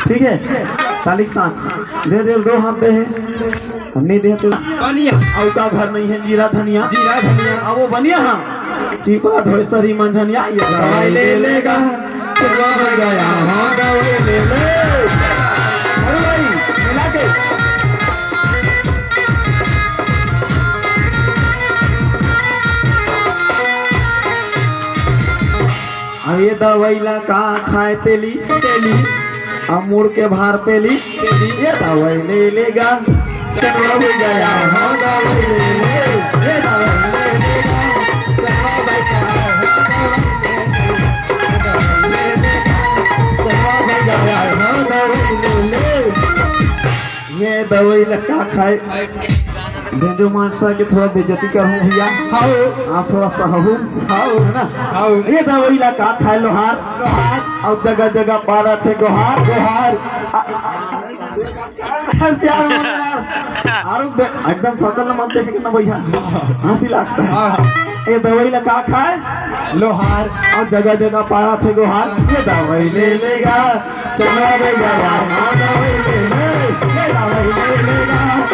ठीक है तालिक सांस दे दे, 2 हाथ दे है नहीं दे तो बनिया और का घर नहीं है जीरा धनिया अब वो बनिया हाँ चीपा धोसरी मंझनिया ये दवाई ले लेगा चलवा गया हाँ दवाई ले ले अरे भाई मिला के अब ये दवाई का खाए तेली तेली अब मुड़ के भार पेली ये दवाई ले लेगा चलवा गया हाँ दवाई ले ले ये दवाई ले लेगा ये दवाई लगा खाए भेजो मानसा के थोड़ा बेइज्जती करूं भैया आप थोड़ा सहू है ना ये दवाई लगा खाए लोहार और जगह जगह पारा थे गोहार गोहार एकदम फसल मत देखे कितना भैया हंसी लगता है ये दवाई लगा खाए लोहार और जगह जगह पारा थे गोहार ये दवाई ले लेगा चला दवाई ले ले दवाई ले लेगा